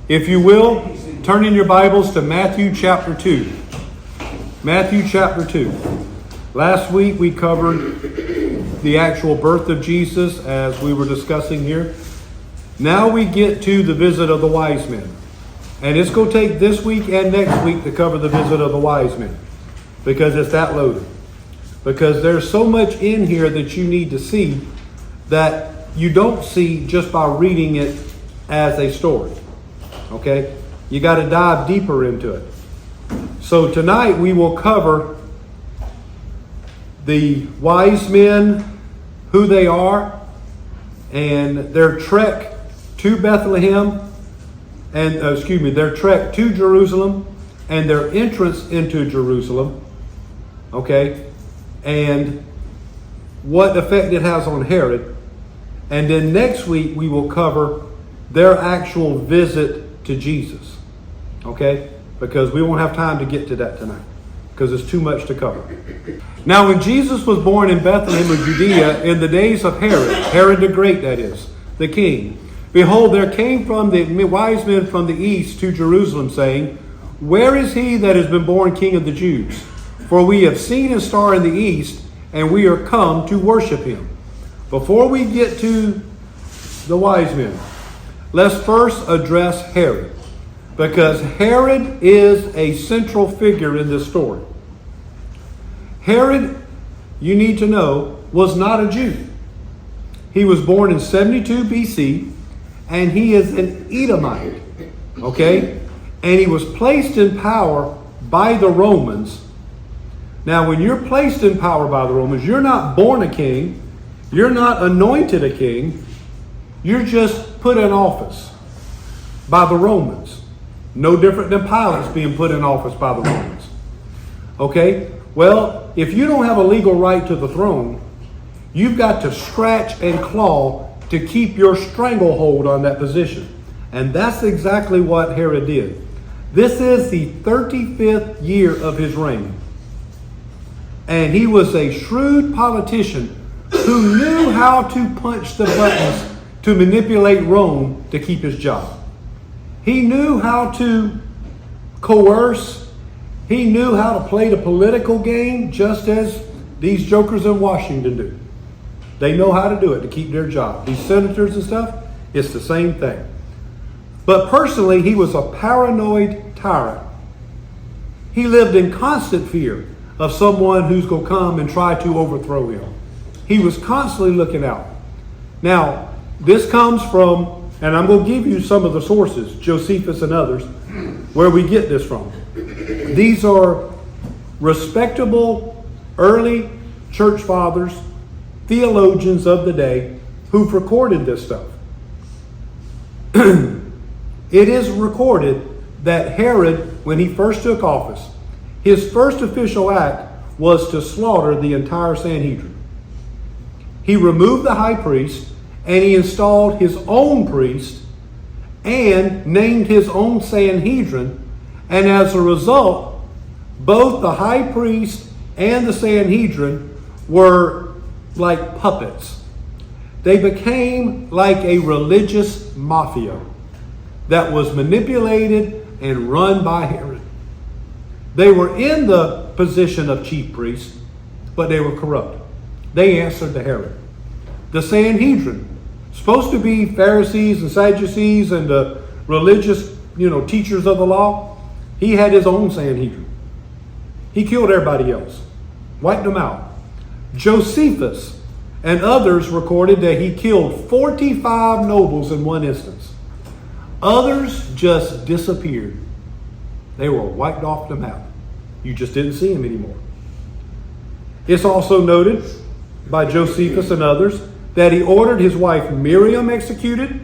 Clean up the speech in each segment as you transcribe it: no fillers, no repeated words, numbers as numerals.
If you will, turn in your Bibles to Matthew chapter 2. Matthew chapter 2. Last week we covered the actual birth of Jesus as we were discussing here. Now we get to the visit of the wise men. And it's going to take this week and next week to cover the visit of the wise men, because it's that loaded. Because there's so much in here that you need to see that you don't see just by reading it as a story. Okay? You got to dive deeper into it. So tonight we will cover the wise men, who they are, and their trek to Bethlehem, and their trek to Jerusalem, and their entrance into Jerusalem. Okay? And what effect it has on Herod. And then next week we will cover their actual visit to Jesus. Okay? Because we won't have time to get to that tonight, because it's too much to cover. Now when Jesus was born in Bethlehem of Judea in the days of Herod the Great, that is, the king, behold, there came from the wise men from the east to Jerusalem, saying, where is he that has been born King of the Jews? For we have seen his star in the east, and we are come to worship him. Before we get to the wise men, let's first address Herod, because Herod is a central figure in this story. Herod, you need to know, was not a Jew. He was born in 72 BC, and he is an Edomite. Okay? And he was placed in power by the Romans. Now, when you're placed in power by the Romans, you're not born a king. You're not anointed a king. You're just put in office by the Romans. No different than Pilate's being put in office by the Romans. Okay? Well, if you don't have a legal right to the throne, you've got to scratch and claw to keep your stranglehold on that position. And that's exactly what Herod did. This is the 35th year of his reign. And he was a shrewd politician who knew how to punch the buttons to manipulate Rome to keep his job. He knew how to coerce. He knew how to play the political game just as these jokers in Washington do. They know how to do it to keep their job. These senators and stuff, it's the same thing. But personally, he was a paranoid tyrant. He lived in constant fear of someone who's going to come and try to overthrow him. He was constantly looking out. Now, this comes from, and I'm going to give you some of the sources, Josephus and others, where we get this from. These are respectable early church fathers, theologians of the day, who've recorded this stuff. It is recorded that Herod, when he first took office, his first official act was to slaughter the entire Sanhedrin. He removed the high priest, and he installed his own priest and named his own Sanhedrin. And as a result, both the high priest and the Sanhedrin were like puppets. They became like a religious mafia that was manipulated and run by Herod. They were in the position of chief priests, but they were corrupt. They answered to Herod. The Sanhedrin, supposed to be Pharisees and Sadducees and the religious, teachers of the law, he had his own Sanhedrin. He killed everybody else, wiped them out. Josephus and others recorded that he killed 45 nobles in one instance. Others just disappeared. They were wiped off the map. You just didn't see them anymore. It's also noted by Josephus and others that he ordered his wife Miriam executed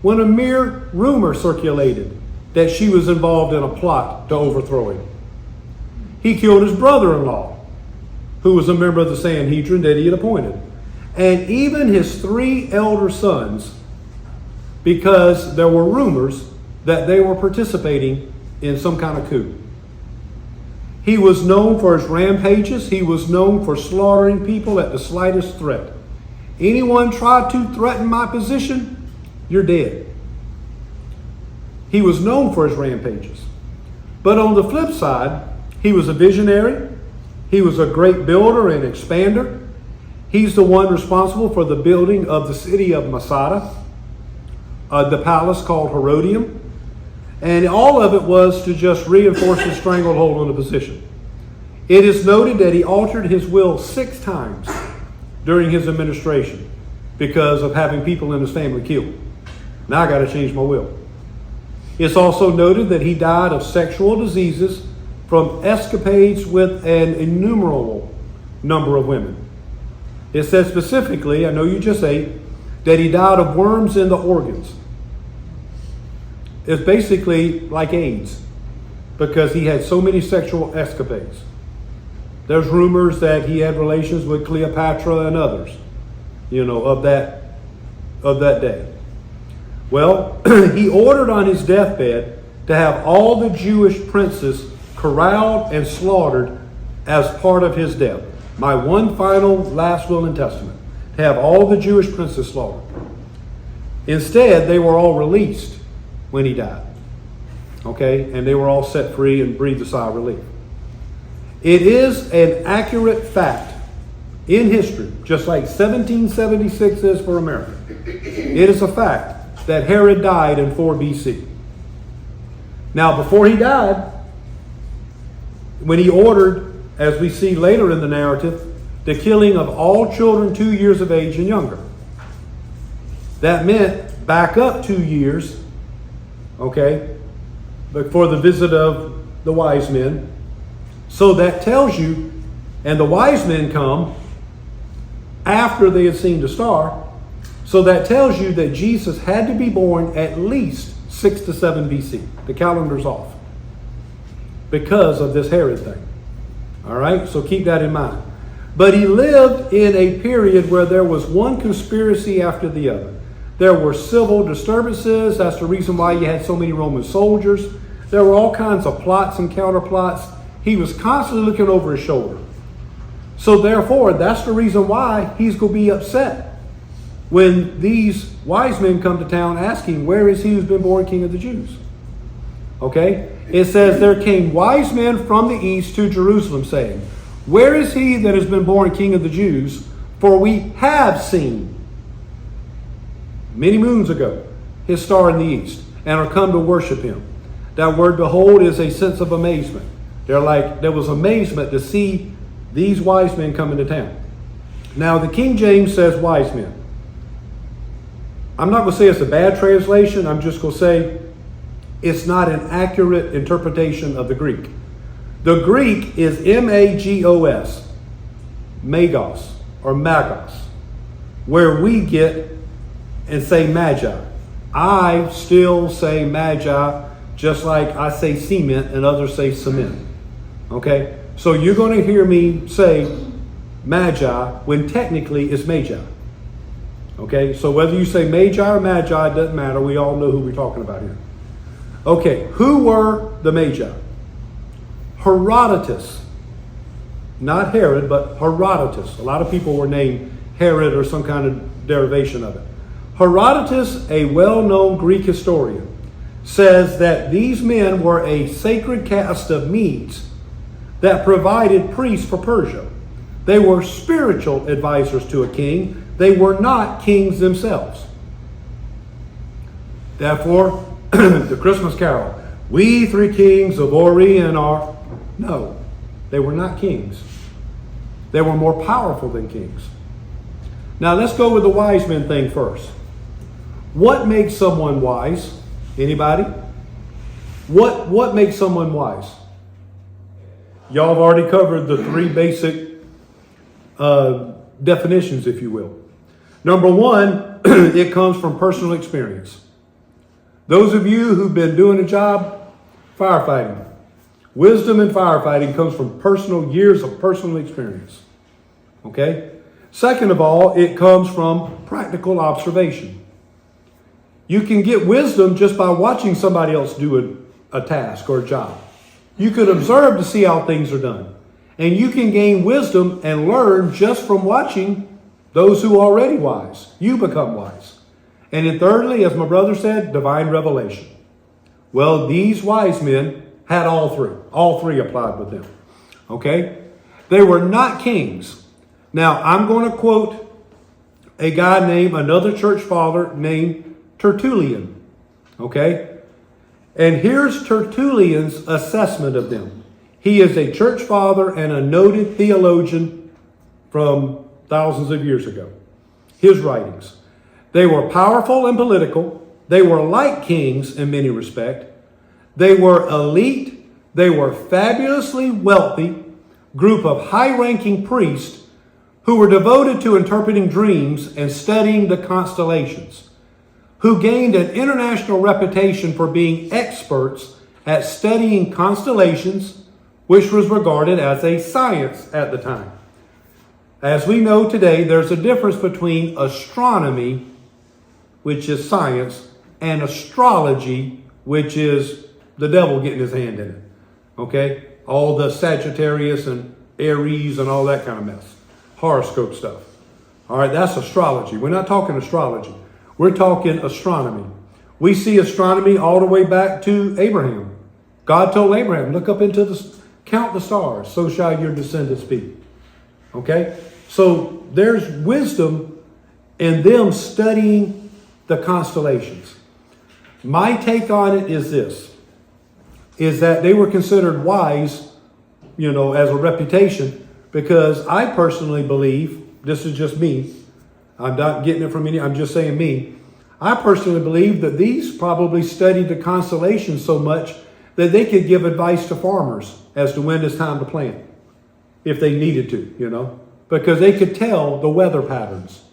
when a mere rumor circulated that she was involved in a plot to overthrow him. He killed his brother-in-law, who was a member of the Sanhedrin that he had appointed, and even his 3 elder sons, because there were rumors that they were participating in some kind of coup. He was known for his rampages. He was known for slaughtering people at the slightest threat. Anyone tried to threaten my position, you're dead. He was known for his rampages. But on the flip side, he was a visionary. He was a great builder and expander. He's the one responsible for the building of the city of Masada, the palace called Herodium. And all of it was to just reinforce his stranglehold on the position. It is noted that he altered his will 6 times during his administration because of having people in his family killed. Now I got to change my will. It's also noted that he died of sexual diseases from escapades with an innumerable number of women. It says specifically, I know you just ate, that he died of worms in the organs. It's basically like AIDS because he had so many sexual escapades. There's rumors that he had relations with Cleopatra and others, of that day. Well, he ordered on his deathbed to have all the Jewish princes corralled and slaughtered as part of his death. My one final last will and testament, to have all the Jewish princes slaughtered. Instead, they were all released when he died. Okay? And they were all set free and breathed a sigh of relief. It is an accurate fact in history, just like 1776 is for America. It is a fact that Herod died in 4 BC. Now, before he died, when he ordered, as we see later in the narrative, the killing of all children 2 years of age and younger. That meant back up 2 years, okay, before the visit of the wise men. So that tells you, and the wise men come after they had seen the star, so that tells you that Jesus had to be born at least 6 to 7 BC. The calendar's off because of this Herod thing. All right, so keep that in mind. But he lived in a period where there was one conspiracy after the other. There were civil disturbances. That's the reason why you had so many Roman soldiers. There were all kinds of plots and counterplots. He was constantly looking over his shoulder. So therefore, that's the reason why he's going to be upset when these wise men come to town asking, where is he who's been born King of the Jews? Okay? It says, there came wise men from the east to Jerusalem, saying, where is he that has been born King of the Jews? For we have seen, many moons ago, his star in the east, and are come to worship him. That word behold is a sense of amazement. There was amazement to see these wise men come into town. Now, the King James says wise men. I'm not going to say it's a bad translation. I'm just going to say it's not an accurate interpretation of the Greek. The Greek is M-A-G-O-S, magos, or magos, where we get and say magi. I still say magi, just like I say cement and others say cement. Okay? So you're going to hear me say magi when technically it's magi. Okay? So whether you say magi or magi, it doesn't matter. We all know who we're talking about here. Okay, who were the magi? Herodotus. Not Herod, but Herodotus. A lot of people were named Herod or some kind of derivation of it. Herodotus, a well-known Greek historian, says that these men were a sacred caste of Medes that provided priests for Persia. They were spiritual advisors to a king. They were not kings themselves. Therefore, the Christmas carol, we 3 kings of Orient are... No, they were not kings. They were more powerful than kings. Now let's go with the wise men thing first. What makes someone wise? Anybody? What makes someone wise? Y'all have already covered the 3 basic definitions, if you will. Number 1, it comes from personal experience. Those of you who've been doing a job, firefighting. Wisdom in firefighting comes from years of personal experience. Okay? Second of all, it comes from practical observation. You can get wisdom just by watching somebody else do a task or a job. You can observe to see how things are done. And you can gain wisdom and learn just from watching those who are already wise. You become wise. And then thirdly, as my brother said, divine revelation. Well, these wise men had all three. All three applied with them. Okay? They were not kings. Now, I'm going to quote another church father named Tertullian. Okay? And here's Tertullian's assessment of them. He is a church father and a noted theologian from thousands of years ago. His writings. They were powerful and political. They were like kings in many respects. They were elite. They were fabulously wealthy group of high-ranking priests who were devoted to interpreting dreams and studying the constellations, who gained an international reputation for being experts at studying constellations, which was regarded as a science at the time. As we know today, there's a difference between astronomy, which is science, and astrology, which is the devil getting his hand in it. Okay? All the Sagittarius and Aries and all that kind of mess. Horoscope stuff. All right, that's astrology. We're not talking astrology. We're talking astronomy. We see astronomy all the way back to Abraham. God told Abraham, look up into count the stars, so shall your descendants be. Okay? So there's wisdom in them studying the constellations. My take on it is this, is that they were considered wise, as a reputation, because I personally believe, this is just me, I'm not getting it from any, I'm just saying me, I personally believe that these probably studied the constellations so much that they could give advice to farmers as to when it's time to plant, if they needed to, because they could tell the weather patterns.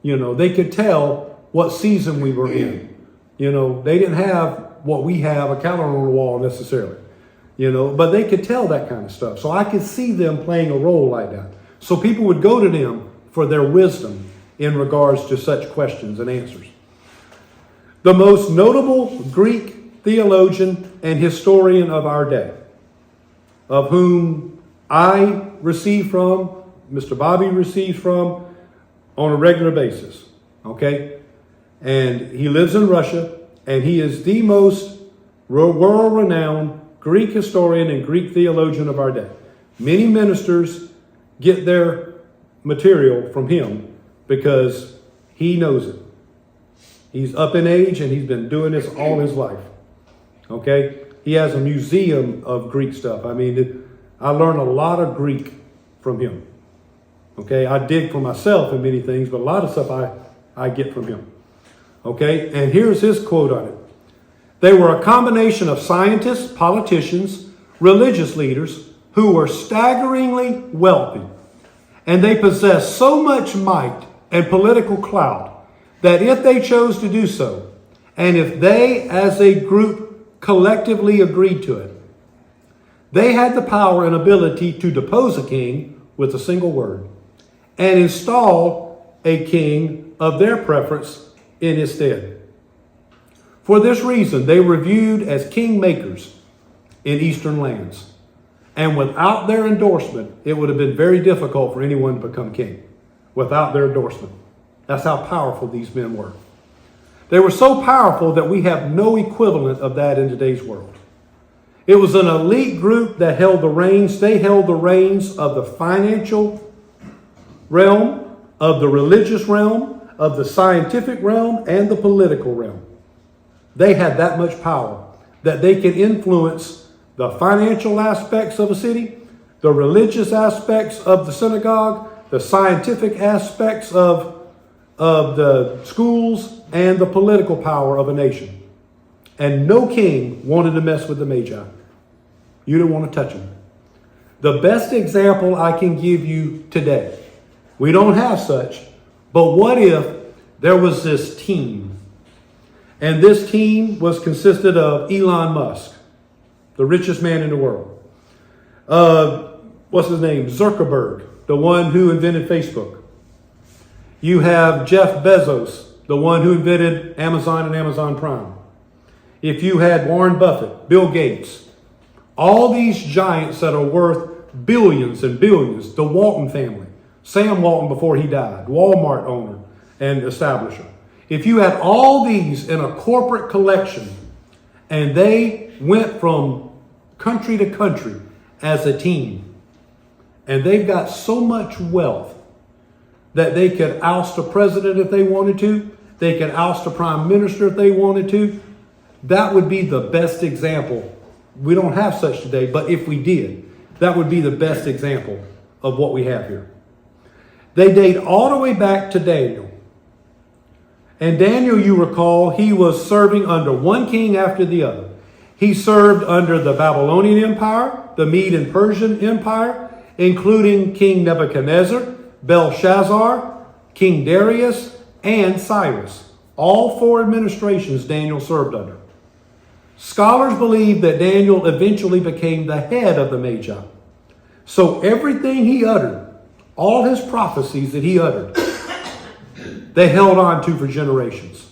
They could tell what season we were in. They didn't have what we have, a calendar on the wall necessarily, but they could tell that kind of stuff. So I could see them playing a role like that. So people would go to them for their wisdom in regards to such questions and answers. The most notable Greek theologian and historian of our day, of whom I receive from, Mr. Bobby receives from on a regular basis. Okay? And he lives in Russia, and he is the most world-renowned Greek historian and Greek theologian of our day. Many ministers get their material from him because he knows it. He's up in age, and he's been doing this all his life. Okay? He has a museum of Greek stuff. I learned a lot of Greek from him. Okay? I dig for myself in many things, but a lot of stuff I get from him. Okay? And here's his quote on it. They were a combination of scientists, politicians, religious leaders who were staggeringly wealthy. And they possessed so much might and political clout that if they chose to do so, and if they as a group collectively agreed to it, they had the power and ability to depose a king with a single word and install a king of their preference in his stead. For this reason, they were viewed as king makers in eastern lands. And without their endorsement, it would have been very difficult for anyone to become king. Without their endorsement. That's how powerful these men were. They were so powerful that we have no equivalent of that in today's world. It was an elite group that held the reins. They held the reins of the financial realm, of the religious realm, of the scientific realm, and the political realm. They had that much power that they could influence the financial aspects of a city, the religious aspects of the synagogue, the scientific aspects of the schools, and the political power of a nation. And no king wanted to mess with the Magi. You didn't want to touch them. The best example I can give you today, we don't have such, but what if there was this team? And this team consisted of Elon Musk, the richest man in the world. What's his name? Zuckerberg, the one who invented Facebook. You have Jeff Bezos, the one who invented Amazon and Amazon Prime. If you had Warren Buffett, Bill Gates, all these giants that are worth billions and billions, the Walton family, Sam Walton before he died, Walmart owner and establisher. If you had all these in a corporate collection And they went from country to country as a team. And they've got so much wealth that they could oust a president if they wanted to. They could oust a prime minister if they wanted to. That would be the best example. We don't have such today, but if we did, that would be the best example of what we have here. They date all the way back to Daniel. And Daniel, you recall, he was serving under one king after the other. He served under the Babylonian Empire, the Mede and Persian Empire, including King Nebuchadnezzar, Belshazzar, King Darius, and Cyrus. All four administrations Daniel served under. Scholars believe that Daniel eventually became the head of the Magi. So everything he uttered, all his prophecies that he uttered, they held on to for generations.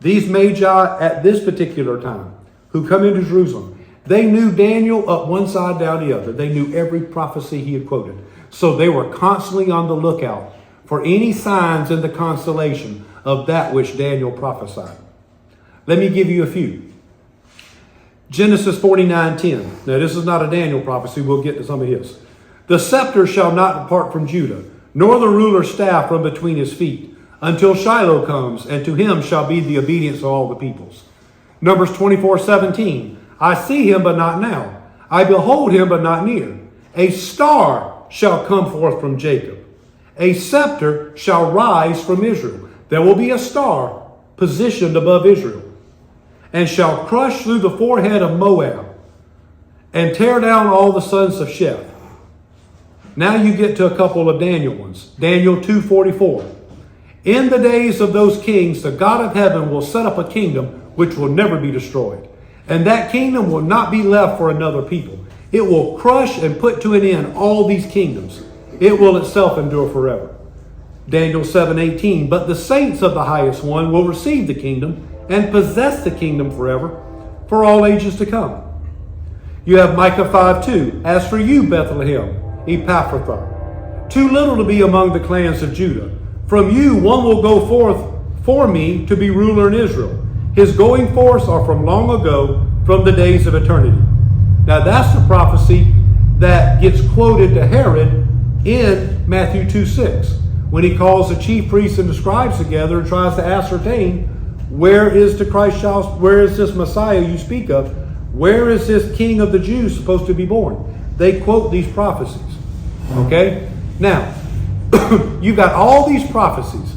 These Magi at this particular time, who come into Jerusalem, they knew Daniel up one side, down the other. They knew every prophecy he had quoted. So they were constantly on the lookout for any signs in the constellation of that which Daniel prophesied. Let me give you a few. Genesis 49:10. Now this is not a Daniel prophecy. We'll get to some of his. The scepter shall not depart from Judah, nor the ruler's staff from between his feet, until Shiloh comes, and to him shall be the obedience of all the peoples. Numbers 24:17. I see him, but not now. I behold him, but not near. A star shall come forth from Jacob. A scepter shall rise from Israel. There will be a star positioned above Israel, and shall crush through the forehead of Moab, and tear down all the sons of Sheth. Now you get to a couple of Daniel ones. Daniel 2:44. In the days of those kings, the God of heaven will set up a kingdom which will never be destroyed. And that kingdom will not be left for another people. It will crush and put to an end all these kingdoms. It will itself endure forever. Daniel 7:18. But the saints of the highest one will receive the kingdom and possess the kingdom forever, for all ages to come. You have Micah 5:2. As for you, Bethlehem, Ephrathah, too little to be among the clans of Judah. From you one will go forth for me to be ruler in Israel. His going forth are from long ago, from the days of eternity. Now that's the prophecy that gets quoted to Herod in Matthew 2:6, when he calls the chief priests and the scribes together and tries to ascertain, where is this Messiah you speak of? Where is this King of the Jews supposed to be born? They quote these prophecies. Okay? Now, you've got all these prophecies.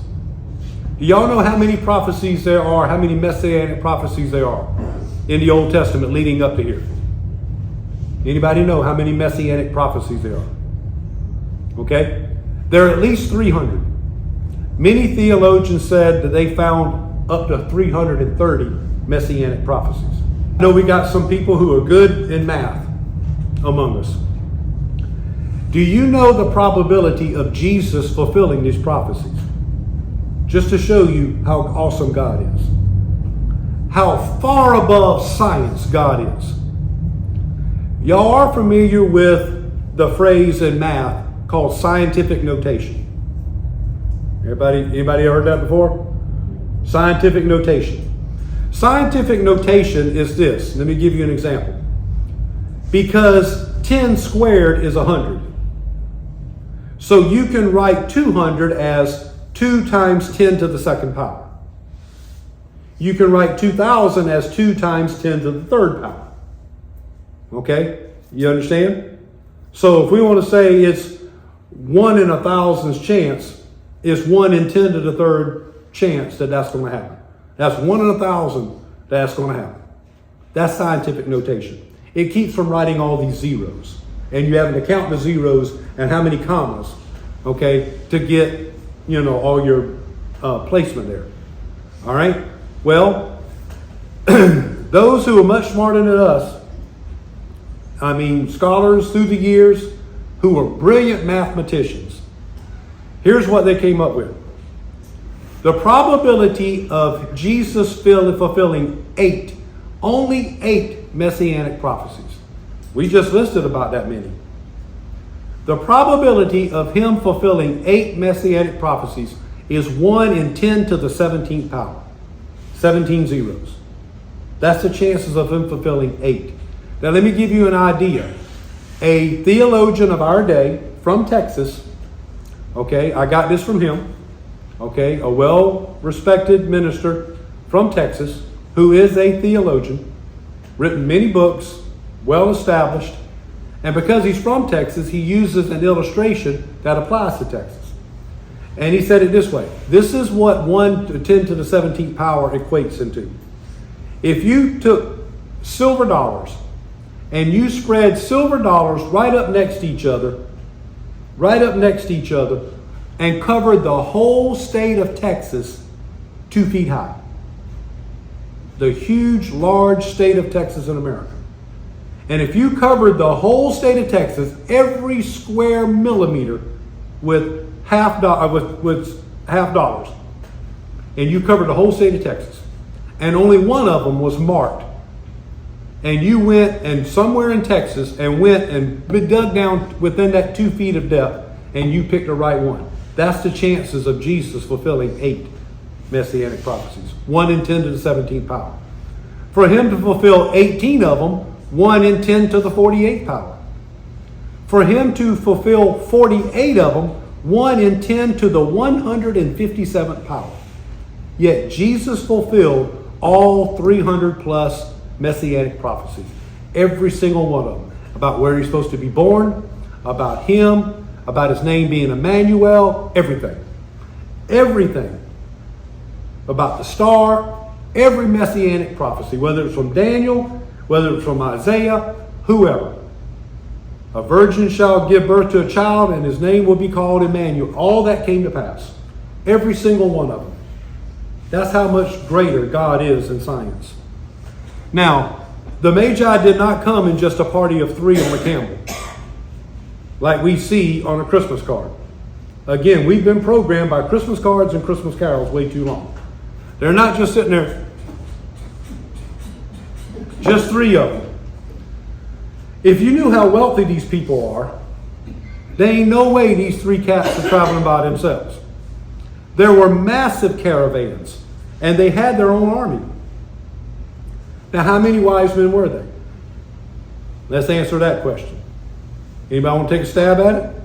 Do y'all know how many prophecies there are, how many messianic prophecies there are in the Old Testament leading up to here? Anybody know how many messianic prophecies there are? Okay? There are at least 300. Many theologians said that they found up to 330 messianic prophecies. I know we got some people who are good in math among us. Do you know the probability of Jesus fulfilling these prophecies? Just to show you how awesome God is. How far above science God is. Y'all are familiar with the phrase in math called scientific notation. Anybody ever heard that before? Scientific notation. Scientific notation is this. Let me give you an example. Because 10 squared is 100. So you can write 200 as 2 times 10 to the second power. You can write 2,000 as 2 times 10 to the third power. Okay? You understand? So if we want to say it's 1 in 1,000's chance, it's 1 in 10 to the third chance that that's going to happen. That's 1 in 1,000 that's going to happen. That's scientific notation. It keeps from writing all these zeros. And you having to count the zeros and how many commas, okay, to get, all your placement there. All right? Well, those who are much smarter than us, scholars through the years who are brilliant mathematicians, here's what they came up with. The probability of Jesus fulfilling only eight messianic prophecies. We just listed about that many. The probability of him fulfilling 8 messianic prophecies is 1 in 10 to the 17th power. 17 zeros. That's the chances of him fulfilling 8. Now let me give you an idea. A theologian of our day from Texas, okay, I got this from him, okay, a well-respected minister from Texas who is a theologian, written many books, well-established, and because he's from Texas, he uses an illustration that applies to Texas. And he said it this way. This is what 1 to 10 to the 17th power equates into. If you took silver dollars and you spread silver dollars right up next to each other, and covered the whole state of Texas 2 feet high. The huge, large state of Texas in America. And if you covered the whole state of Texas, every square millimeter with half dollars, and you covered the whole state of Texas, and only one of them was marked, and you went and somewhere in Texas and went and dug down within that 2 feet of depth, and you picked the right one. That's the chances of Jesus fulfilling 8 messianic prophecies. 1 in 10 to the 17th power. For him to fulfill 18 of them, 1 in 10 to the 48th power. For him to fulfill 48 of them, 1 in 10 to the 157th power. Yet Jesus fulfilled all 300 plus messianic prophecies. Every single one of them. About where he's supposed to be born, about him, about his name being Emmanuel, everything. Everything. About the star, every messianic prophecy, whether it's from Daniel, whether it's from Isaiah, whoever. A virgin shall give birth to a child, and his name will be called Emmanuel. All that came to pass. Every single one of them. That's how much greater God is in science. Now, the Magi did not come in just a party of 3 on a camel, like we see on a Christmas card. Again, we've been programmed by Christmas cards and Christmas carols way too long. They're not just sitting there. Just 3 of them. If you knew how wealthy these people are, there ain't no way these 3 cats are traveling by themselves. There were massive caravans, and they had their own army. Now, how many wise men were they? Let's answer that question. Anybody want to take a stab at it?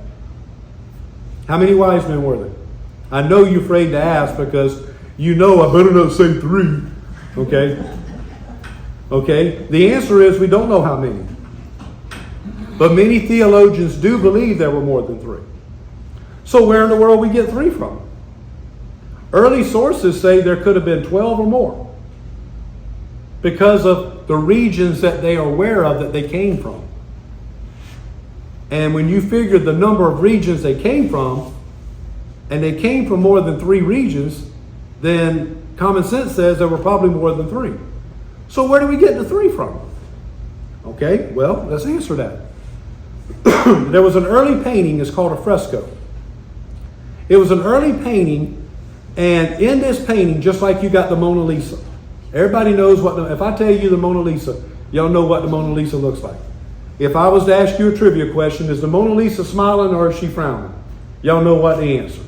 How many wise men were there? I know you're afraid to ask because you know I better not say 3. Okay? Okay? The answer is we don't know how many. But many theologians do believe there were more than 3. So where in the world we get 3 from? Early sources say there could have been 12 or more because of the regions that they are aware of that they came from. And when you figure the number of regions they came from, and they came from more than 3 regions, then common sense says there were probably more than 3. So where do we get the 3 from? Okay, well, let's answer that. There was an early painting, it's called a fresco. It was an early painting, and in this painting, just like you got the Mona Lisa, everybody knows if I tell you the Mona Lisa, y'all know what the Mona Lisa looks like. If I was to ask you a trivia question, is the Mona Lisa smiling or is she frowning? Y'all know what the answer.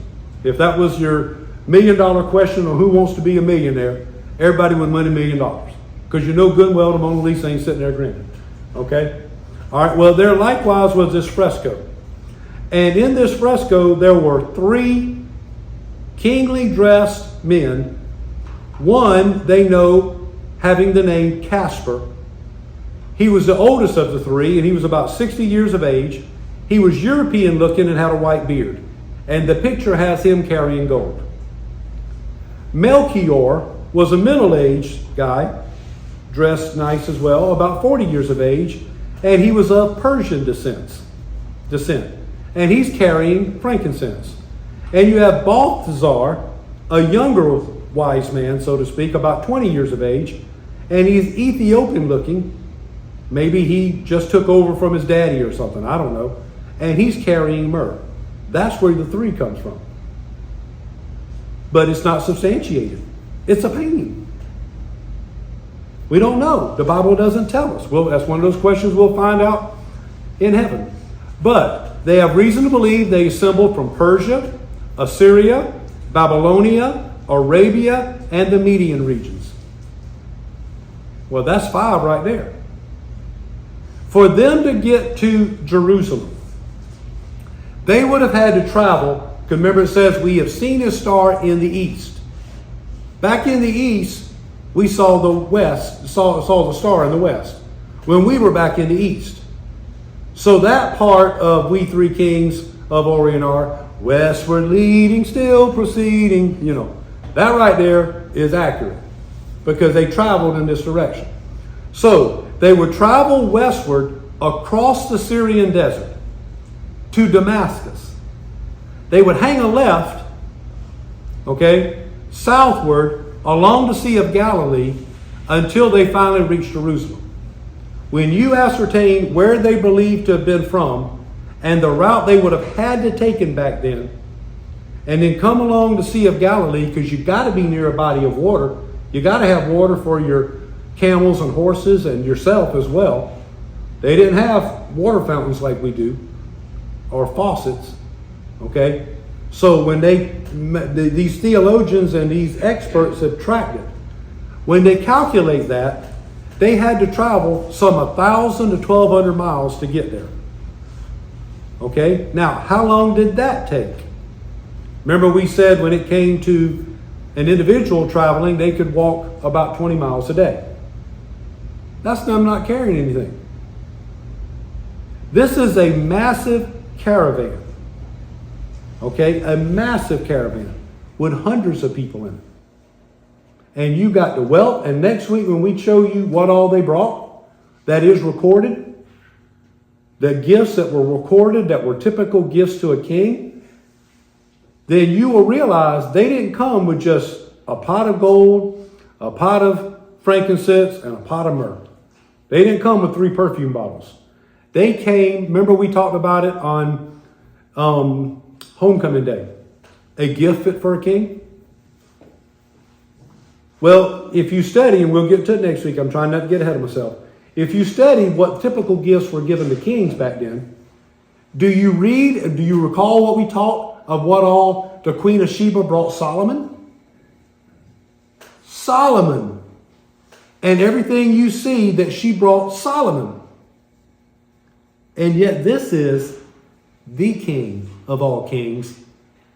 If that was your $1 million question on who wants to be a millionaire, everybody would win $1 million. Because you know good and well the Mona Lisa ain't sitting there grinning. Okay? All right, well, there likewise was this fresco. And in this fresco, there were 3 kingly dressed men. One, they know, having the name Casper. He was the oldest of the 3, and he was about 60 years of age. He was European looking and had a white beard. And the picture has him carrying gold. Melchior was a middle-aged guy, dressed nice as well, about 40 years of age, and he was of Persian descent. And he's carrying frankincense. And you have Balthazar, a younger wise man, so to speak, about 20 years of age, and he's Ethiopian looking. Maybe he just took over from his daddy or something, I don't know. And he's carrying myrrh. That's where the 3 comes from. But it's not substantiated. It's a painting. We don't know. The Bible doesn't tell us. Well, that's one of those questions we'll find out in heaven. But they have reason to believe they assembled from Persia, Assyria, Babylonia, Arabia, and the Median regions. Well, that's 5 right there. For them to get to Jerusalem, they would have had to travel, because remember it says, we have seen his star in the east. Back in the east, we saw the west, saw the star in the west, when we were back in the east. So that part of We Three Kings of Orient are, westward leading, still proceeding, that right there is accurate, because they traveled in this direction. So they would travel westward across the Syrian desert to Damascus. They would hang a left, southward along the Sea of Galilee until they finally reached Jerusalem. When you ascertain where they believed to have been from and the route they would have had to taken back then, and then come along the Sea of Galilee, because you've got to be near a body of water. You got to have water for your camels and horses and yourself as well. They didn't have water fountains like we do, or faucets. So when these theologians and these experts have tracked it, when they calculate that, they had to travel some 1,000 to 1,200 miles to get there. Now, how long did that take? Remember we said when it came to an individual traveling, they could walk about 20 miles a day. That's them not carrying anything. This is a massive caravan. A massive caravan with hundreds of people in it. And you got the wealth, and next week when we show you what all they brought, that is recorded, the gifts that were recorded that were typical gifts to a king, then you will realize they didn't come with just a pot of gold, a pot of frankincense, and a pot of myrrh. They didn't come with 3 perfume bottles. They came, remember we talked about it on Homecoming Day, a gift fit for a king. Well, if you study, and we'll get to it next week, I'm trying not to get ahead of myself. If you study what typical gifts were given to kings back then, do you recall what we taught of what all the Queen of Sheba brought Solomon? Solomon. And everything you see that she brought Solomon. And yet this is the king of all kings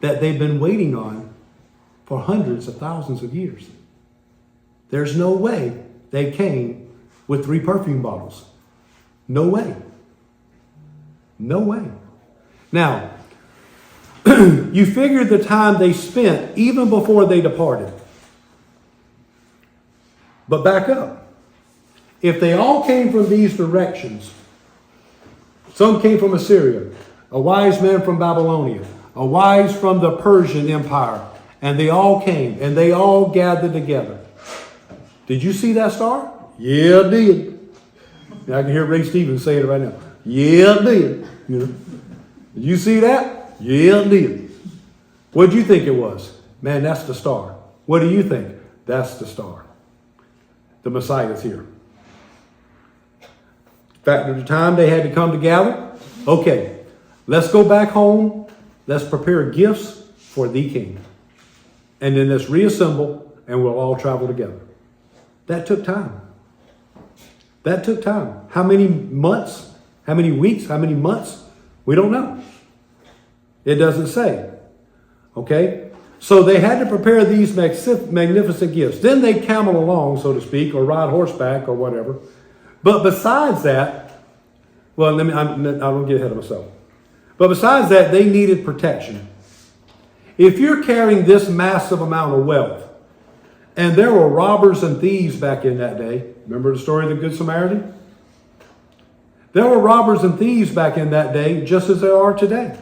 that they've been waiting on for hundreds of thousands of years. There's no way they came with 3 perfume bottles. No way. No way. Now, you figure the time they spent even before they departed. But back up. If they all came from these directions, some came from Assyria, a wise man from Babylonia, a wise from the Persian Empire, and they all came and they all gathered together. Did you see that star? Yeah, I did. I can hear Ray Stevens saying it right now. Yeah, I did. Did you see that? Yeah, I did. What did you think it was? Man, that's the star. What do you think? That's the star. The Messiah is here. In fact, at the time they had to come together. Okay, let's go back home. Let's prepare gifts for the king. And then let's reassemble and we'll all travel together. That took time. That took time. How many months? How many weeks? How many months? We don't know. It doesn't say. Okay? So they had to prepare these magnificent gifts. Then they camel along, so to speak, or ride horseback or whatever. But besides that, well, I don't get ahead of myself. But besides that, they needed protection. If you're carrying this massive amount of wealth, and there were robbers and thieves back in that day. Remember the story of the Good Samaritan? There were robbers and thieves back in that day, just as there are today.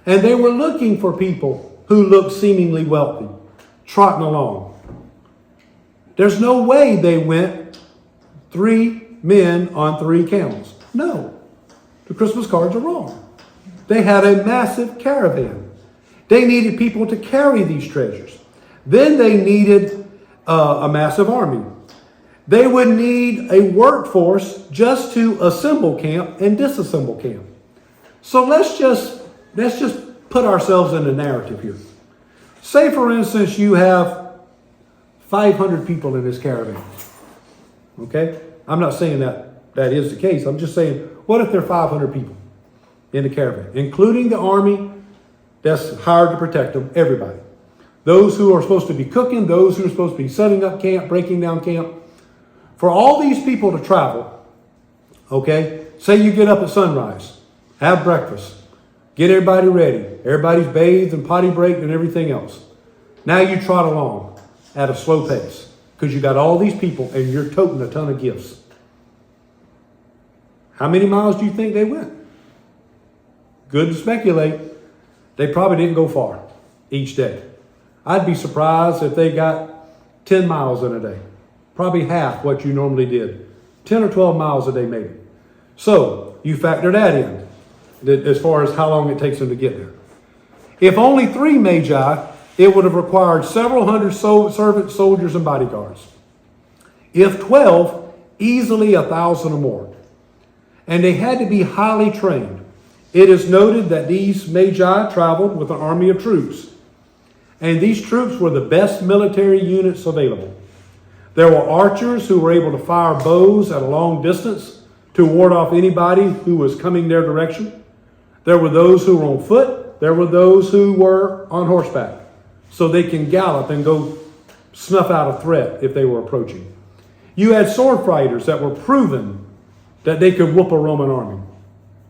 And they were looking for people who looked seemingly wealthy, trotting along. There's no way they went 3 men on 3 camels. No. The Christmas cards are wrong. They had a massive caravan. They needed people to carry these treasures. Then they needed a massive army. They would need a workforce just to assemble camp and disassemble camp. So let's just put ourselves in the narrative here. Say, for instance, you have 500 people in this caravan. Okay? I'm not saying that is the case. I'm just saying, what if there are 500 people in the caravan, including the army that's hired to protect them, everybody. Those who are supposed to be cooking, those who are supposed to be setting up camp, breaking down camp. For all these people to travel, okay, say you get up at sunrise, have breakfast, get everybody ready. Everybody's bathed and potty breaked and everything else. Now you trot along at a slow pace because you got all these people and you're toting a ton of gifts. How many miles do you think they went? Good to speculate. They probably didn't go far each day. I'd be surprised if they got 10 miles in a day. Probably half what you normally did. 10 or 12 miles a day maybe. So you factor that in as far as how long it takes them to get there. If only 3 Magi, it would have required several hundred servants, soldiers, and bodyguards. If 12, easily 1,000 or more. And they had to be highly trained. It is noted that these Magi traveled with an army of troops. And these troops were the best military units available. There were archers who were able to fire bows at a long distance to ward off anybody who was coming their direction. There were those who were on foot. There were those who were on horseback. So they can gallop and go snuff out a threat if they were approaching. You had sword fighters that were proven that they could whoop a Roman army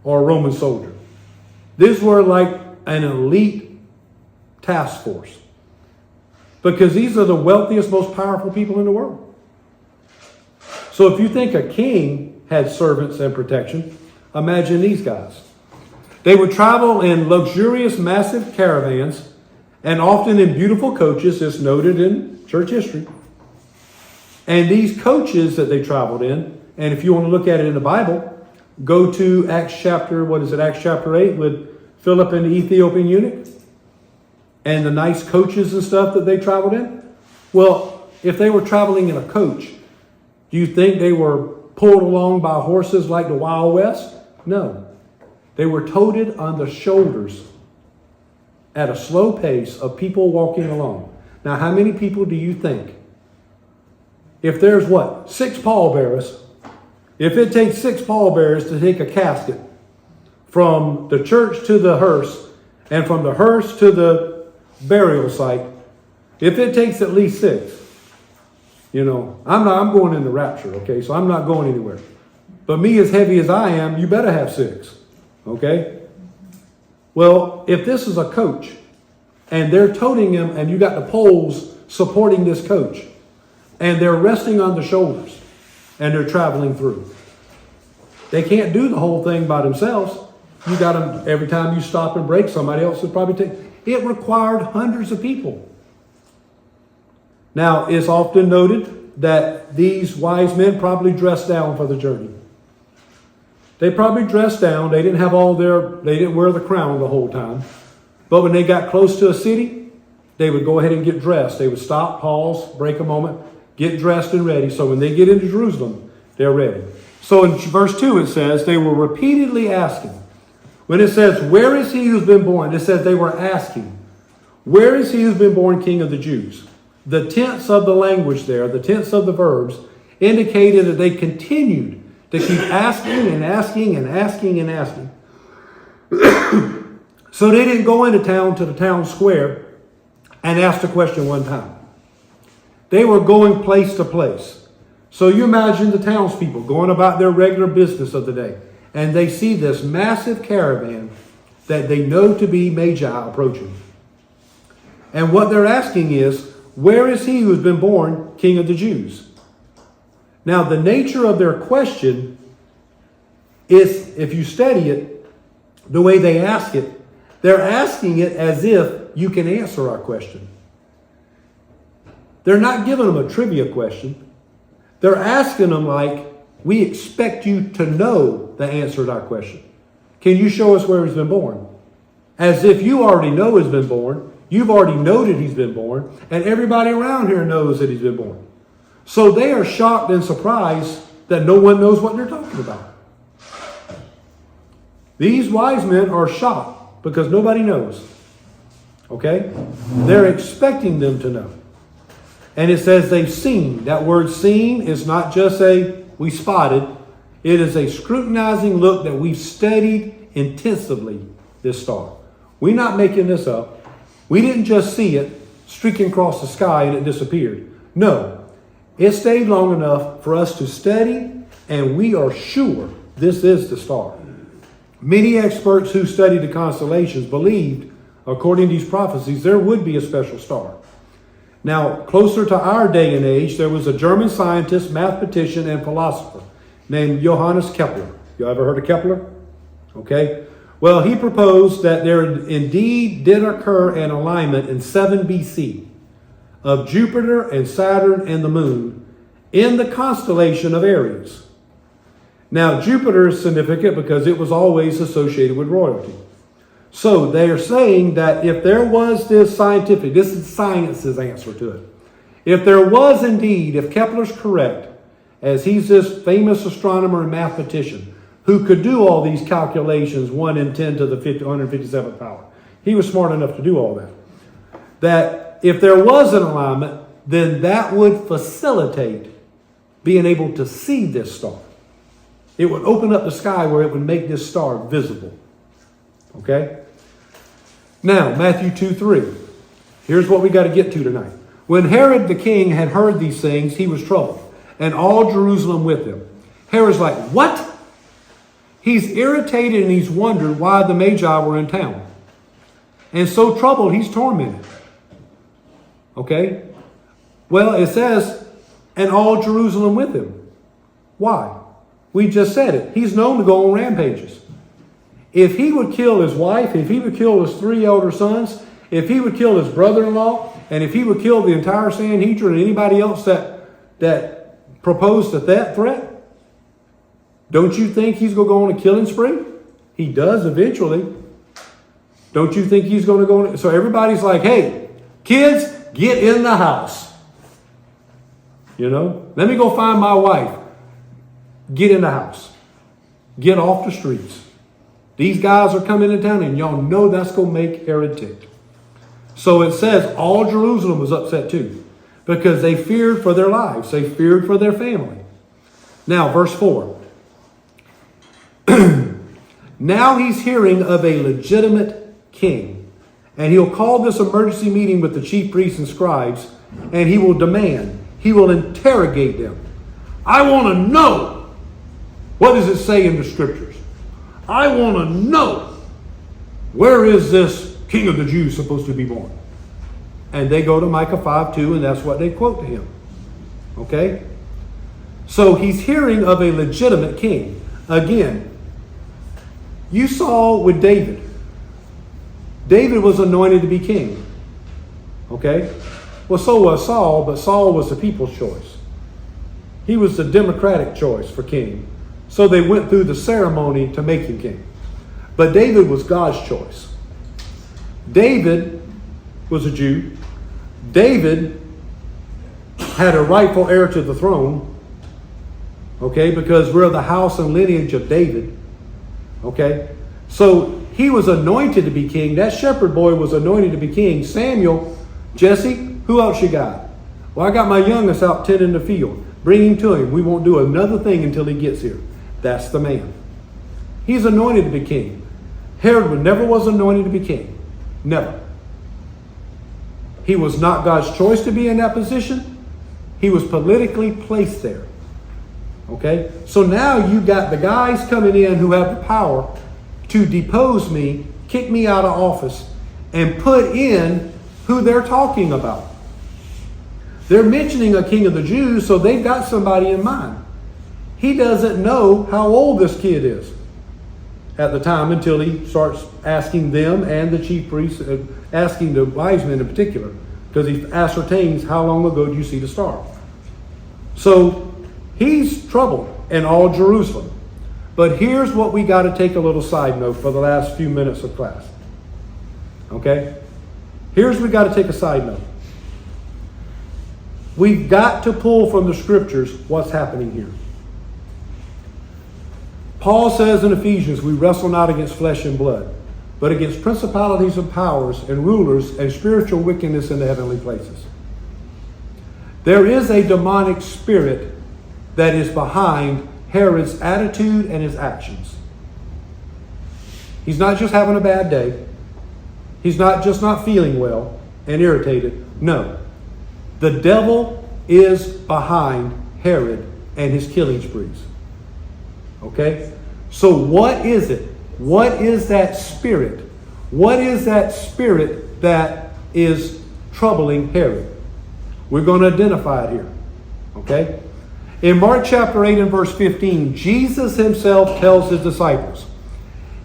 or a Roman soldier. These were like an elite task force. Because these are the wealthiest, most powerful people in the world. So if you think a king had servants and protection, imagine these guys. They would travel in luxurious, massive caravans and often in beautiful coaches, as noted in church history. And these coaches that they traveled in, and if you want to look at it in the Bible, go to Acts chapter 8 with Philip and the Ethiopian eunuch and the nice coaches and stuff that they traveled in. Well, if they were traveling in a coach, do you think they were pulled along by horses like the Wild West? No. They were toted on the shoulders at a slow pace of people walking along. Now, how many people do you think? If there's 6 pallbearers, if it takes 6 pallbearers to take a casket from the church to the hearse and from the hearse to the burial site, if it takes at least 6, I'm going in the rapture, okay? So I'm not going anywhere. But me, as heavy as I am, you better have 6, okay? Well, if this is a coach and they're toting him and you got the poles supporting this coach and they're resting on the shoulders and they're traveling through, they can't do the whole thing by themselves. You got them, every time you stop and break, somebody else would probably take. It required hundreds of people. Now, it's often noted that these wise men probably dressed down for the journey. They probably dressed down. They didn't wear the crown the whole time. But when they got close to a city, they would go ahead and get dressed. They would stop, pause, break a moment, get dressed and ready. So when they get into Jerusalem, they're ready. So in verse 2 it says, they were repeatedly asking. When it says, where is he who's been born? It says they were asking, where is he who's been born King of the Jews? The tense of the language there, the tense of the verbs, indicated that they continued to keep asking and asking and asking and asking. So they didn't go into town to the town square and ask the question one time. They were going place to place. So you imagine the townspeople going about their regular business of the day. And they see this massive caravan that they know to be Magi approaching. And what they're asking is, where is he who has been born King of the Jews? Now, the nature of their question is, if you study it, the way they ask it, they're asking it as if you can answer our question. They're not giving them a trivia question. They're asking them like, we expect you to know the answer to our question. Can you show us where he's been born? As if you already know he's been born. You've already noted he's been born. And everybody around here knows that he's been born. So they are shocked and surprised that no one knows what they're talking about. These wise men are shocked because nobody knows. Okay? They're expecting them to know. And it says they've seen. That word seen is not just we spotted. It is a scrutinizing look that we've studied intensively, this star. We're not making this up. We didn't just see it streaking across the sky and it disappeared. No, it stayed long enough for us to study, and we are sure this is the star. Many experts who studied the constellations believed, according to these prophecies, there would be a special star. Now, closer to our day and age, there was a German scientist, mathematician, and philosopher named Johannes Kepler. You ever heard of Kepler? Okay. Well, he proposed that there indeed did occur an alignment in 7 BC of Jupiter and Saturn and the moon in the constellation of Aries. Now, Jupiter is significant because it was always associated with royalty. So they are saying that if there was this is science's answer to it. If there was indeed, if Kepler's correct, as he's this famous astronomer and mathematician who could do all these calculations, 1 in 10 to the 157th power. He was smart enough to do all that. That if there was an alignment, then that would facilitate being able to see this star. It would open up the sky where it would make this star visible. Okay? Now, Matthew 2:3. Here's what we got to get to tonight. When Herod the king had heard these things, he was troubled, and all Jerusalem with him. Herod's like, what? He's irritated and he's wondered why the Magi were in town. And so troubled, he's tormented. Okay? Well, it says, and all Jerusalem with him. Why? We just said it. He's known to go on rampages. If he would kill his wife, if he would kill his 3 elder sons, if he would kill his brother-in-law, and if he would kill the entire Sanhedrin and anybody else that proposed that threat, don't you think he's going to go on a killing spree? He does eventually. Don't you think he's going to go on? So everybody's like, hey, kids, get in the house. You know, let me go find my wife. Get in the house. Get off the streets. These guys are coming into town, and y'all know that's going to make Herod tick. So it says all Jerusalem was upset too, because they feared for their lives. They feared for their family. Now, verse 4. Now he's hearing of a legitimate king, and he'll call this emergency meeting with the chief priests and scribes, and he will demand, he will interrogate them. I want to know, what does it say in the scriptures? I want to know, where is this king of the Jews supposed to be born? And they go to Micah 5:2, and that's what they quote to him. Okay? So he's hearing of a legitimate king. Again, you saw with David. David was anointed to be king. Okay? Well, so was Saul, but Saul was the people's choice. He was the democratic choice for king. So they went through the ceremony to make him king. But David was God's choice. David was a Jew. David had a rightful heir to the throne. Okay, because we're of the house and lineage of David. Okay, so he was anointed to be king. That shepherd boy was anointed to be king. Samuel, Jesse, who else you got? Well, I got my youngest out tending the field. Bring him to him. We won't do another thing until he gets here. That's the man. He's anointed to be king. Herod never was anointed to be king. Never. He was not God's choice to be in that position. He was politically placed there. Okay? So now you got the guys coming in who have the power to depose me, kick me out of office, and put in who they're talking about. They're mentioning a king of the Jews, so they've got somebody in mind. He doesn't know how old this kid is at the time until he starts asking them and the chief priests, asking the wise men in particular, because he ascertains how long ago did you see the star. So he's troubled in all Jerusalem. But here's what we got to take a little side note for the last few minutes of class. Okay? Here's what we got to take a side note. We've got to pull from the scriptures what's happening here. Paul says in Ephesians, we wrestle not against flesh and blood, but against principalities and powers and rulers and spiritual wickedness in the heavenly places. There is a demonic spirit that is behind Herod's attitude and his actions. He's not just having a bad day. He's not just not feeling well and irritated. No. The devil is behind Herod and his killing sprees. Okay? So what is it? What is that spirit? What is that spirit that is troubling Herod? We're going to identify it here. Okay? In Mark chapter 8 and verse 15, Jesus himself tells his disciples,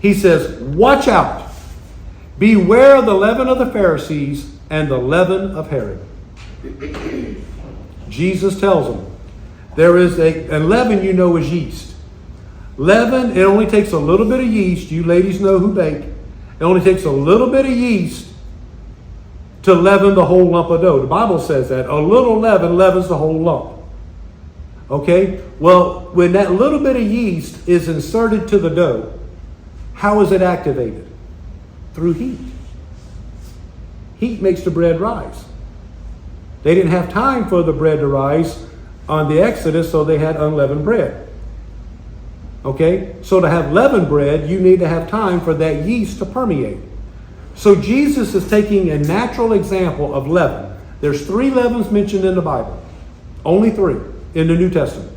he says, watch out. Beware of the leaven of the Pharisees and the leaven of Herod. Jesus tells them, there is and leaven, you know, is yeast. Leaven, it only takes a little bit of yeast. You ladies know who bake. It only takes a little bit of yeast to leaven the whole lump of dough. The Bible says that. A little leaven leavens the whole lump. Okay? Well, when that little bit of yeast is inserted to the dough, how is it activated? Through heat. Heat makes the bread rise. They didn't have time for the bread to rise on the Exodus, so they had unleavened bread. Okay? So to have leavened bread, you need to have time for that yeast to permeate. So Jesus is taking a natural example of leaven. There's 3 leavens mentioned in the Bible. Only 3 in the New Testament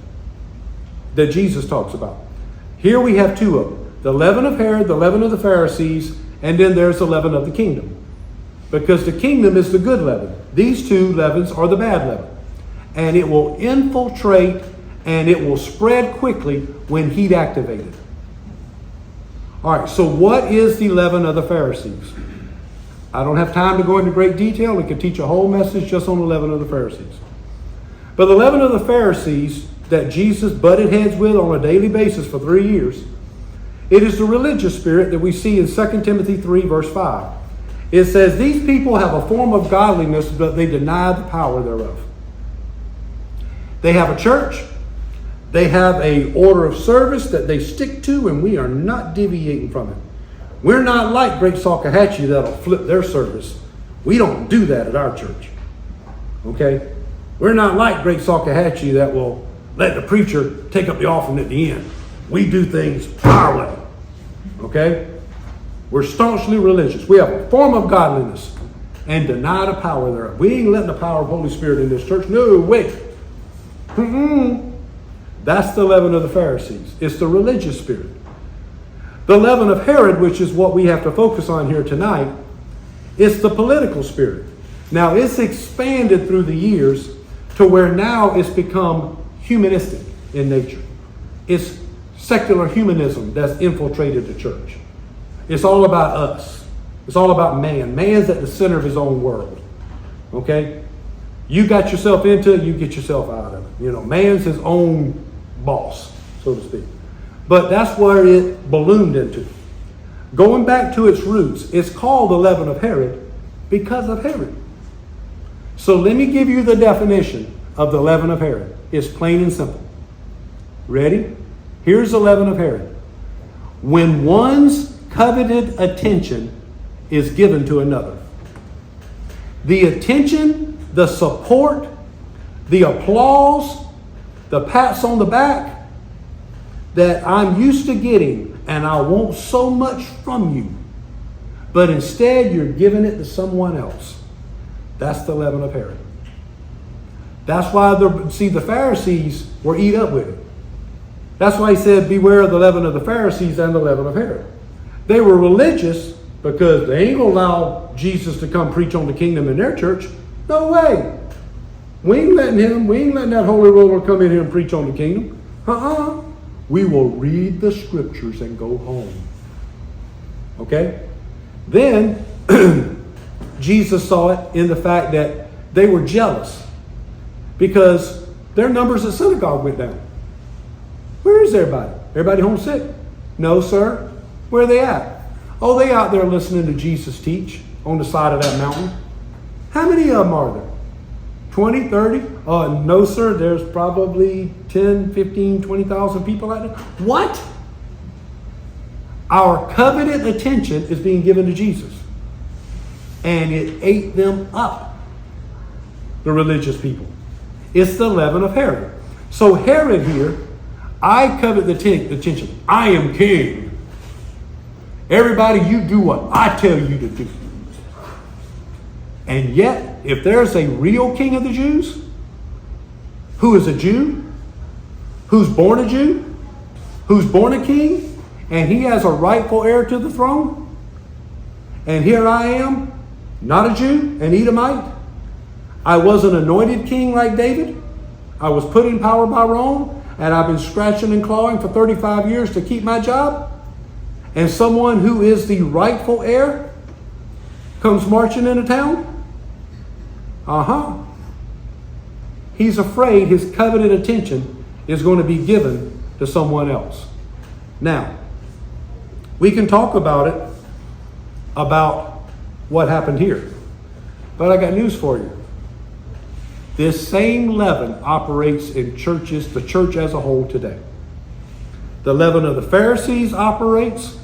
that Jesus talks about. Here we have 2 of them. The leaven of Herod, the leaven of the Pharisees, and then there's the leaven of the kingdom. Because the kingdom is the good leaven. These 2 leavens are the bad leaven. And it will infiltrate and it will spread quickly when heat activated. All right, so what is the leaven of the Pharisees? I don't have time to go into great detail. We could teach a whole message just on the leaven of the Pharisees. But the leaven of the Pharisees that Jesus butted heads with on a daily basis for 3 years, it is the religious spirit that we see in 2 Timothy 3 verse 5. It says, these people have a form of godliness, but they deny the power thereof. They have a church. They have a order of service that they stick to, and we are not deviating from it. We're not like Great Salkehatchie that'll flip their service. We don't do that at our church. Okay? We're not like Great Salkehatchie that will let the preacher take up the offering at the end. We do things our way. Okay? We're staunchly religious. We have a form of godliness and deny the power thereof. We ain't letting the power of the Holy Spirit in this church. No way. That's the leaven of the Pharisees. It's the religious spirit. The leaven of Herod, which is what we have to focus on here tonight, is the political spirit. Now, it's expanded through the years to where now it's become humanistic in nature. It's secular humanism that's infiltrated the church. It's all about us. It's all about man. Man's at the center of his own world. Okay? You got yourself into it, you get yourself out of it. You know, man's his own boss, so to speak. But that's where it ballooned into. Going back to its roots, it's called the leaven of Herod because of Herod. So let me give you the definition of the leaven of Herod. It's plain and simple. Ready? Here's the leaven of Herod. When one's coveted attention is given to another. The attention, the support, the applause, the pats on the back that I'm used to getting, and I want so much from you, but instead you're giving it to someone else. That's the leaven of Herod. That's why the Pharisees were eat up with it. That's why he said, beware of the leaven of the Pharisees and the leaven of Herod. They were religious because they ain't going to allow Jesus to come preach on the kingdom in their church. No way. We ain't letting that holy roller come in here and preach on the kingdom. We will read the scriptures and go home. Okay? Then, Jesus saw it in the fact that they were jealous because their numbers at synagogue went down. Where is everybody? Everybody home sick? No, sir. Where are they at? Oh, they out there listening to Jesus teach on the side of that mountain. How many of them are there? 20, 30? No, sir. There's probably 10, 15, 20,000 people out there. What? Our coveted attention is being given to Jesus. And it ate them up, the religious people. It's the leaven of Herod. So Herod here, I covet the attention. I am king. Everybody, you do what I tell you to do. And yet, if there's a real king of the Jews, who is a Jew, who's born a Jew, who's born a king, and he has a rightful heir to the throne, and here I am, not a Jew, an Edomite. I was an anointed king like David. I was put in power by Rome, and I've been scratching and clawing for 35 years to keep my job. And someone who is the rightful heir comes marching into town. He's afraid his coveted attention is going to be given to someone else. Now, we can talk about it, about what happened here. But I got news for you. This same leaven operates in churches, the church as a whole today. The leaven of the Pharisees operates.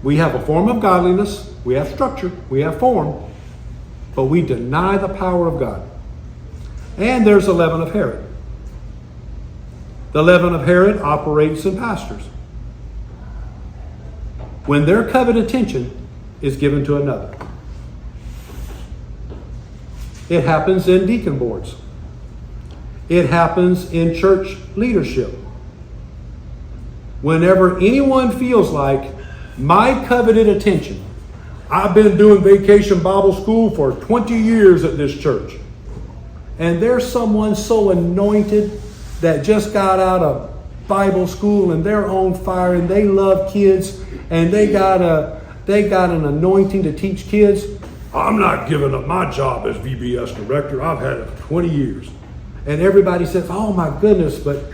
We have a form of godliness. We have structure. We have form. But we deny the power of God. And there's the leaven of Herod. The leaven of Herod operates in pastors. When their coveted attention is given to another. It happens in deacon boards. It happens in church leadership. Whenever anyone feels like my coveted attention, I've been doing vacation Bible school for 20 years at this church. And there's someone so anointed that just got out of Bible school and they're on fire and they love kids and they got an anointing to teach kids. I'm not giving up my job as VBS director. I've had it for 20 years. And everybody says, oh my goodness, but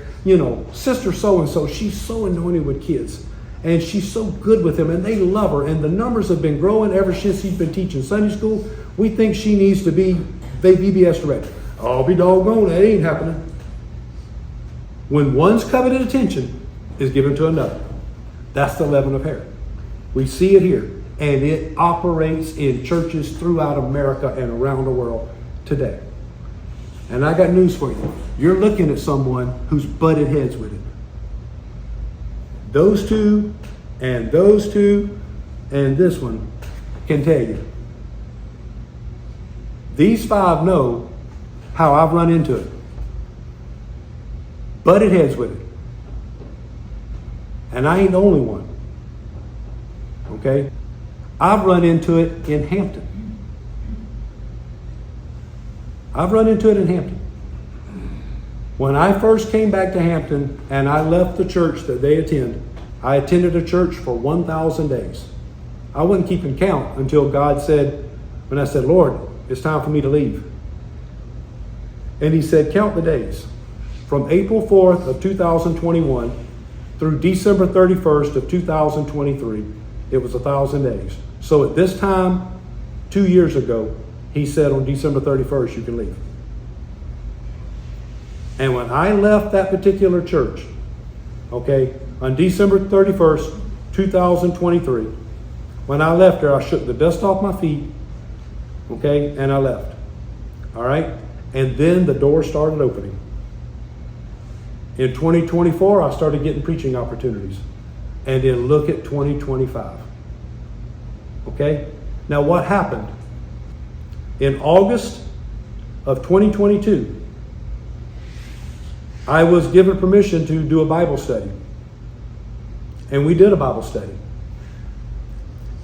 sister so-and-so, she's so anointed with kids. And she's so good with them and they love her. And the numbers have been growing ever since she's been teaching Sunday school. We think she needs to be the VBS director. I'll be doggone, that ain't happening. When one's coveted attention is given to another, that's the leaven of Herod. We see it here. And it operates in churches throughout America and around the world today. And I got news for you. You're looking at someone who's butted heads with it. Those two and this one can tell you. These five know how I've run into it. Butted heads with it. And I ain't the only one. Okay? I've run into it in Hampton. When I first came back to Hampton and I left the church that they attend, I attended a church for 1,000 days. I wasn't keeping count until God said, when I said, Lord, it's time for me to leave. And he said, count the days. From April 4th of 2021 through December 31st of 2023, it was 1,000 days. So at this time, 2 years ago, he said on December 31st, you can leave. And when I left that particular church, okay, on December 31st, 2023, when I left there, I shook the dust off my feet, okay, and I left. All right? And then the door started opening. In 2024, I started getting preaching opportunities. And then look at 2025. Okay? Now what happened? In August of 2022, I was given permission to do a Bible study. And we did a Bible study.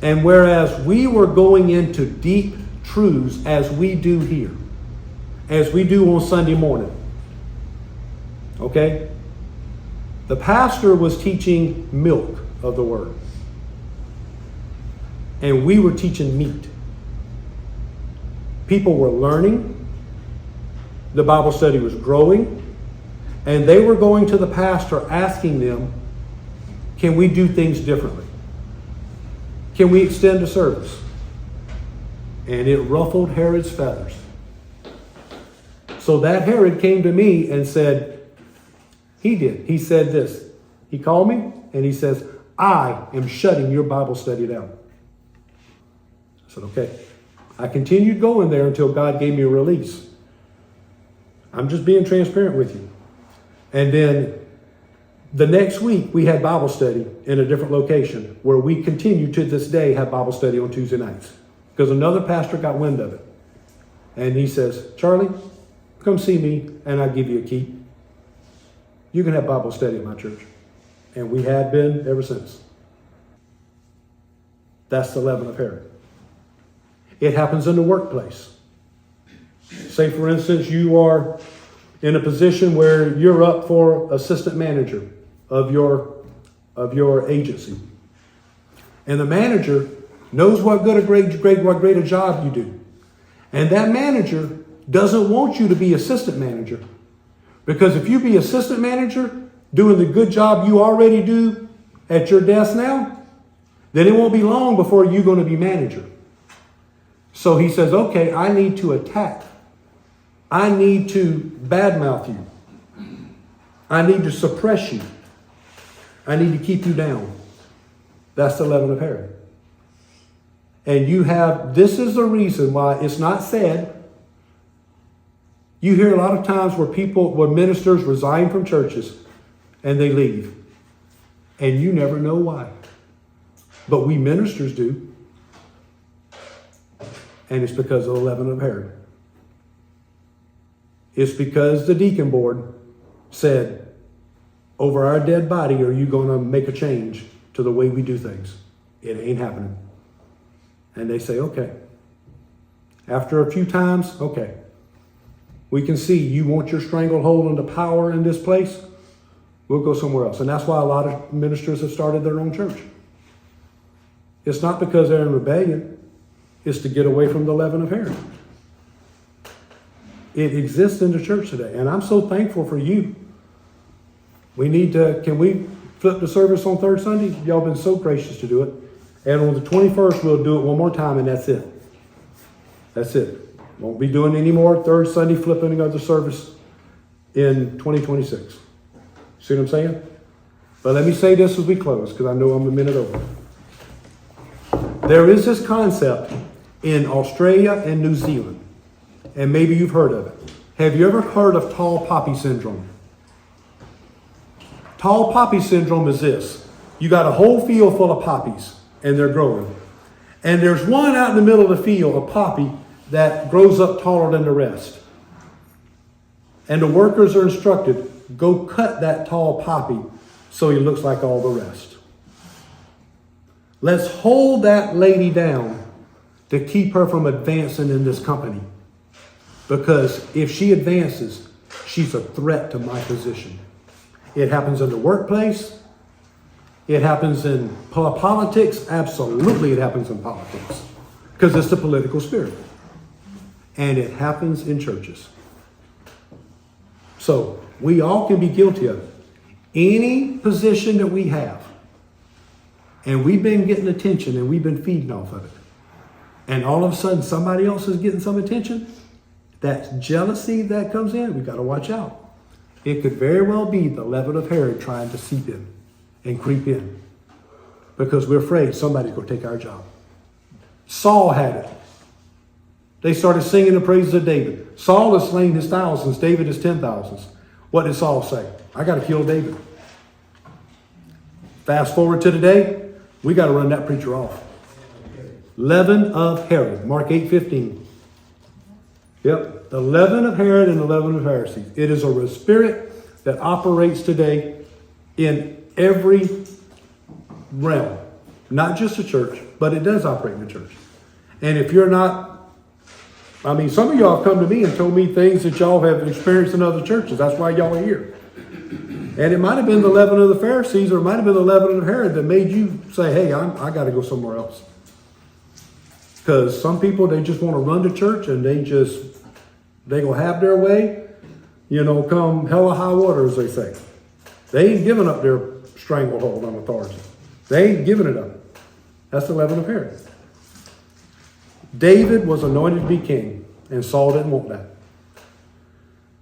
And whereas we were going into deep truths as we do here, as we do on Sunday morning, okay? The pastor was teaching milk of the word. And we were teaching meat. People were learning. The Bible study was growing. And they were going to the pastor asking them, can we do things differently? Can we extend the service? And it ruffled Herod's feathers. So that Herod came to me and said, he said this. He called me and he says, I am shutting your Bible study down. I said, okay. I continued going there until God gave me a release. I'm just being transparent with you. And then the next week we had Bible study in a different location where we continue to this day have Bible study on Tuesday nights because another pastor got wind of it. And he says, Charlie, come see me and I'll give you a key. You can have Bible study at my church. And we have been ever since. That's the leaven of Herod. It happens in the workplace. Say, for instance, you are in a position where you're up for assistant manager of your agency. And the manager knows what great a job you do. And that manager doesn't want you to be assistant manager. Because if you be assistant manager doing the good job you already do at your desk now, then it won't be long before you're going to be manager. So he says, okay, I need to attack. I need to badmouth you. I need to suppress you. I need to keep you down. That's the leaven of Herod. And this is the reason why it's not said. You hear a lot of times where ministers resign from churches and they leave. And you never know why. But we ministers do. And it's because of the leaven of Herod. It's because the deacon board said, over our dead body, are you going to make a change to the way we do things? It ain't happening. And they say, okay. After a few times, okay. We can see you want your stranglehold on the power in this place. We'll go somewhere else. And that's why a lot of ministers have started their own church. It's not because they're in rebellion. It's to get away from the leaven of Herod. It exists in the church today. And I'm so thankful for you. Can we flip the service on third Sunday? Y'all been so gracious to do it. And on the 21st, we'll do it one more time and that's it. That's it. Won't be doing any more third Sunday flipping of the service in 2026. See what I'm saying? But let me say this as we close because I know I'm a minute over. There is this concept in Australia and New Zealand, and maybe you've heard of it. Have you ever heard of tall poppy syndrome? Tall poppy syndrome is this. You got a whole field full of poppies, and they're growing. And there's one out in the middle of the field, a poppy, that grows up taller than the rest. And the workers are instructed, go cut that tall poppy so he looks like all the rest. Let's hold that lady down to keep her from advancing in this company. Because if she advances, she's a threat to my position. It happens in the workplace. It happens in politics. Absolutely it happens in politics. Because it's the political spirit. And it happens in churches. So we all can be guilty of it. Any position that we have, and we've been getting attention and we've been feeding off of it, and all of a sudden somebody else is getting some attention, that jealousy that comes in, we got to watch out. It could very well be the leaven of Herod trying to seep in and creep in because we're afraid somebody's going to take our job. Saul had it. They started singing the praises of David. Saul has slain his thousands. David his 10,000s. What did Saul say? I got to kill David. Fast forward to today, we got to run that preacher off. Leaven of Herod. Mark 8:15. Yep. The leaven of Herod and the leaven of Pharisees. It is a spirit that operates today in every realm. Not just the church, but it does operate in the church. And if you're not, some of y'all have come to me and told me things that y'all have experienced in other churches. That's why y'all are here. And it might have been the leaven of the Pharisees or it might have been the leaven of Herod that made you say, hey, I got to go somewhere else. Because some people, they just want to run to church and they go have their way, come hell or high water, as they say. They ain't giving up their stranglehold on authority. They ain't giving it up. That's the leaven of Herod. David was anointed to be king, and Saul didn't want that.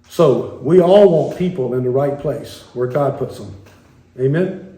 So we all want people in the right place where God puts them. Amen?